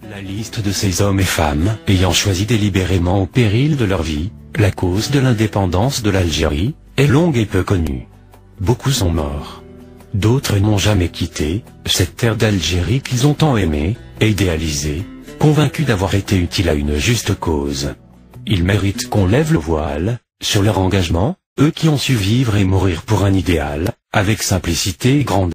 La liste de ces hommes et femmes ayant choisi délibérément au péril de leur vie la cause de l'indépendance de l'Algérie est longue et peu connue. Beaucoup sont morts. D'autres n'ont jamais quitté cette terre d'Algérie qu'ils ont tant aimée et idéalisée, convaincus d'avoir été utiles à une juste cause. Ils méritent qu'on lève le voile sur leur engagement, eux qui ont su vivre et mourir pour un idéal, avec simplicité et grandeur.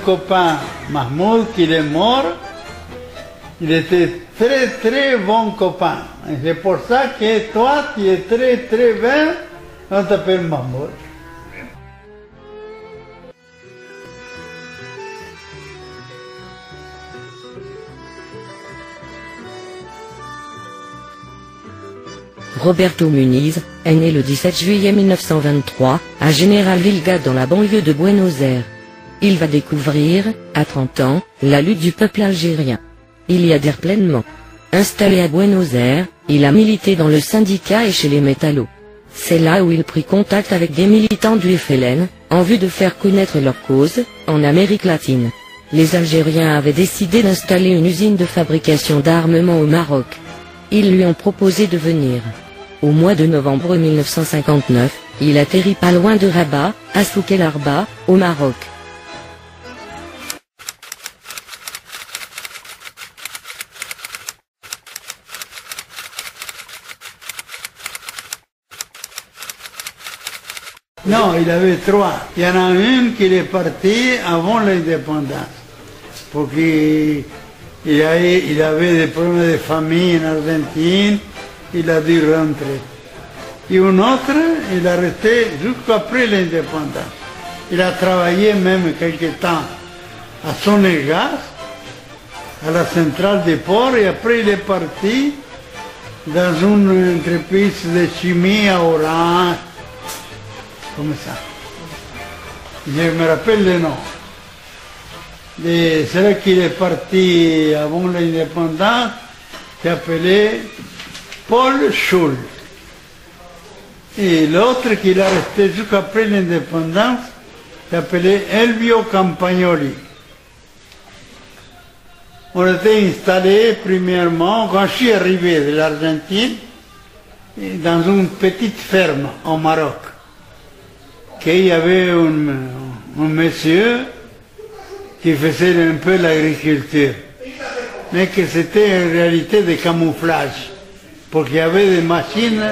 Copain Mahmoud, qui est mort, il était très très bon copain. Et c'est pour ça que toi, tu es très très bien, on t'appelle Mahmoud. Roberto Muniz est né le 17 juillet 1923 à General Vilga dans la banlieue de Buenos Aires. Il va découvrir, à 30 ans, la lutte du peuple algérien. Il y adhère pleinement. Installé à Buenos Aires, il a milité dans le syndicat et chez les métallos. C'est là où il prit contact avec des militants du FLN, en vue de faire connaître leur cause, en Amérique latine. Les Algériens avaient décidé d'installer une usine de fabrication d'armement au Maroc. Ils lui ont proposé de venir. Au mois de novembre 1959, il atterrit pas loin de Rabat, à Souk El Arba, au Maroc. Non, il avait trois. Il y en a une qui est partie avant l'indépendance. Parce qu'il avait des problèmes de famille en Argentine, il a dû rentrer. Et une autre, il a resté jusqu'après l'indépendance. Il a travaillé même quelque temps à Sonégas, à la centrale des ports, et après il est parti dans une entreprise de chimie à Orange. Comme ça. Je me rappelle le nom. C'est là qu'il est parti avant l'indépendance, qui s'appelait Paul Schul. Et l'autre qui est resté jusqu'après l'indépendance, s'appelait Elvio Campagnoli. On était installés premièrement, quand je suis arrivé de l'Argentine, dans une petite ferme au Maroc. Qu'il y avait un monsieur qui faisait un peu l'agriculture, mais que c'était en réalité des camouflages, parce qu'il y avait des machines,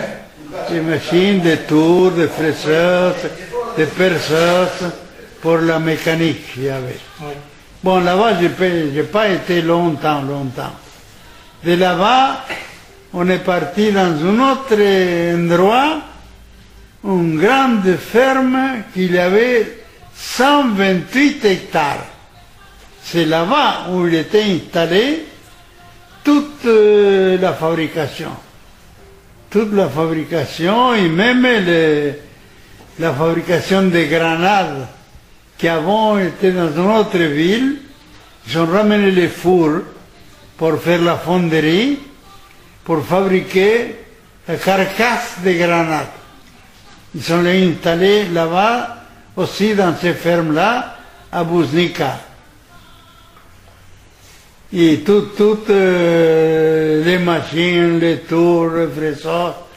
de tours, de fraiseuses, de perceuses, pour la mécanique qu'il y avait. Bon, là-bas, je n'ai pas été longtemps. De là-bas, on est parti dans un autre endroit, une grande ferme qui avait 128 hectares. C'est là-bas où il était installé toute la fabrication. Toute la fabrication et même la fabrication des grenades qui avant étaient dans une autre ville. Ils ont ramené les fours pour faire la fonderie, pour fabriquer la carcasse des grenades. Ils sont installés là-bas aussi dans ces fermes-là, à Bouznika. Et toutes les machines, les tours, les fresseurs,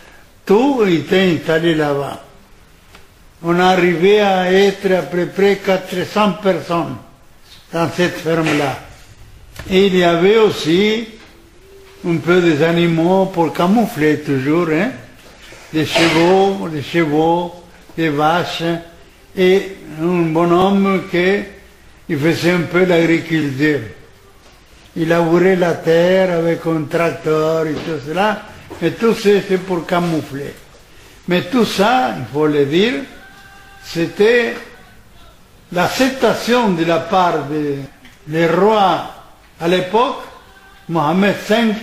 tout était installé là-bas. On arrivait à être à peu près 400 personnes dans cette ferme-là. Et il y avait aussi un peu des animaux pour camoufler toujours, hein? Des chevaux, des vaches, et un bonhomme qui faisait un peu l'agriculture. Il labourait la terre avec un tracteur et tout cela, mais tout ça c'est pour camoufler. Mais tout ça, il faut le dire, c'était l'acceptation de la part des rois à l'époque, Mohamed V,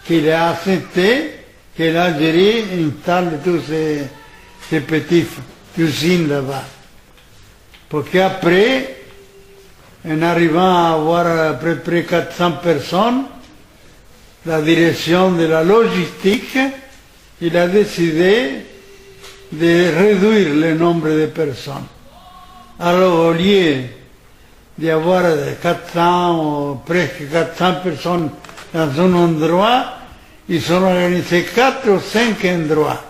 qu'il a accepté que l'Algérie installe tous ces petites usines là-bas. Parce qu'après, en arrivant à avoir à peu près 400 personnes, la direction de la logistique, il a décidé de réduire le nombre de personnes. Alors, au lieu d'y avoir 400 ou presque 400 personnes dans un endroit, ils ont organisé 4 ou 5 endroits.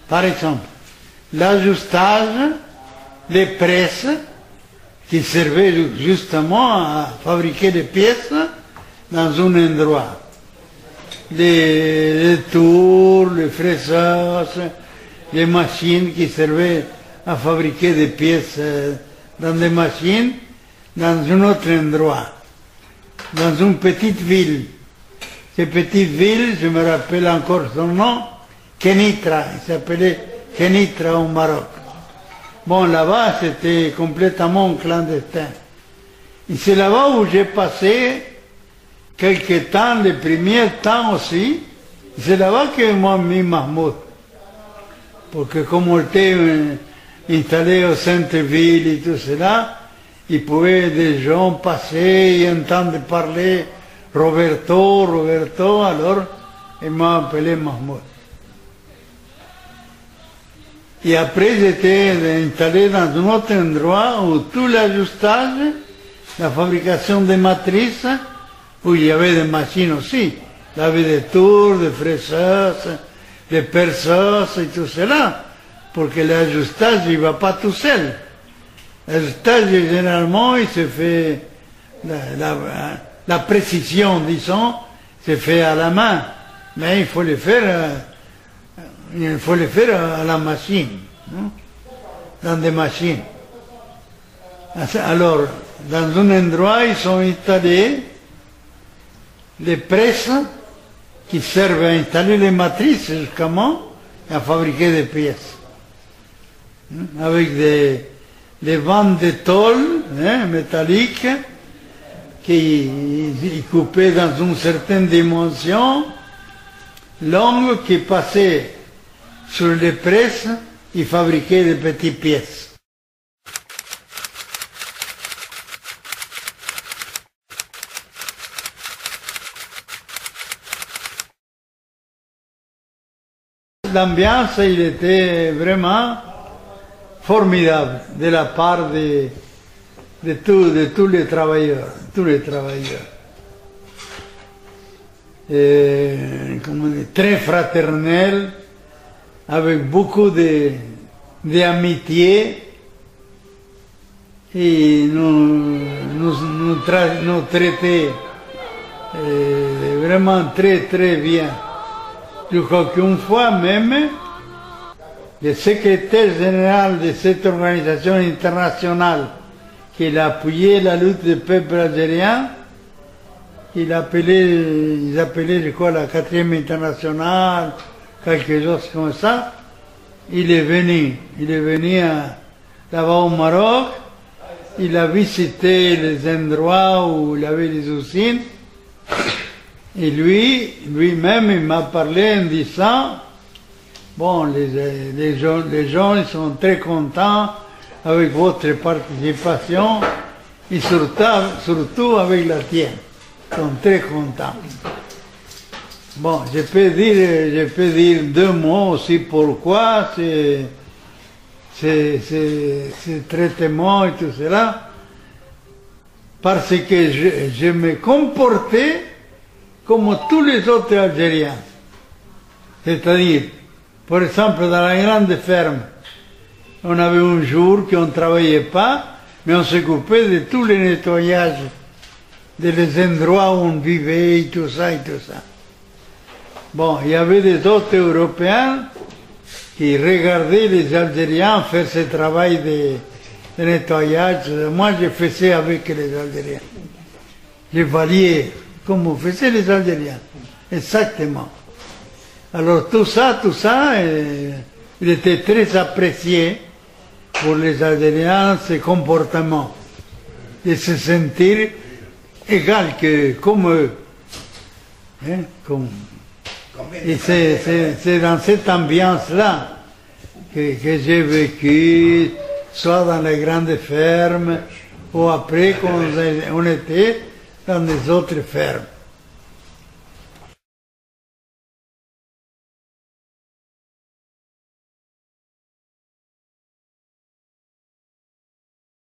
Par exemple, l'ajustage, les presses, qui servaient justement à fabriquer des pièces dans un endroit. Les tours, les fresseurs, les machines qui servaient à fabriquer des pièces dans des machines, dans un autre endroit, dans une petite ville. Cette petite ville, je me rappelle encore son nom, Kenitra, il s'appelait Kenitra au Maroc. Bon, là-bas, c'était complètement clandestin. Et c'est là-bas où j'ai passé quelques temps, les premiers temps aussi. C'est là-bas que m'a mis Mahmoud. Parce que comme on était installé au centre-ville et tout cela, il pouvait des gens passer et entendre parler Roberto, alors il m'a appelé Mahmoud. Et après, j'étais installé dans un autre endroit où tout l'ajustage, la fabrication des matrices, où il y avait des machines aussi. Il y avait des tours, des fresseurs, des perceurs et tout cela. Pour que l'ajustage, il ne va pas tout seul. L'ajustage, généralement, il se fait, la précision, disons, se fait à la main. Mais il faut le faire à la machine, hein, dans des machines. Alors, dans un endroit, ils sont installés les presses qui servent à installer les matrices justement et à fabriquer des pièces. Avec des bandes de tôle métalliques qui coupaient dans une certaine dimension, longue qui passait sur les presses et fabriquaient des petites pièces. L'ambiance, il était vraiment formidable de la part de tous les travailleurs, Et, très fraternel, avec beaucoup d'amitié, et nous traitaient vraiment très très bien. Je crois qu'une fois même, le secrétaire général de cette organisation internationale qui a appuyé la lutte du peuple algérien, ils appelaient, je crois, la 4e internationale, quelque chose comme ça, il est venu là-bas au Maroc, il a visité les endroits où il y avait des usines, et lui-même, il m'a parlé en disant, bon, les gens, ils sont très contents avec votre participation, et surtout avec la tienne. Ils sont très contents. Bon, je peux dire 2 mots aussi pourquoi ces traitements et tout cela, parce que je me comportais comme tous les autres Algériens. C'est-à-dire, par exemple, dans la grande ferme, on avait un jour qu'on ne travaillait pas, mais on s'occupait de tous les nettoyages, des endroits où on vivait et tout ça et tout ça. Bon, il y avait des autres Européens qui regardaient les Algériens faire ce travail de nettoyage. Moi, je faisais avec les Algériens. Je valiais comme faisaient les Algériens. Exactement. Alors tout ça, il était très apprécié pour les Algériens, ce comportement, de se sentir égal que comme eux. Hein, et c'est dans cette ambiance-là que j'ai vécu, soit dans les grandes fermes, ou après quand on était dans les autres fermes.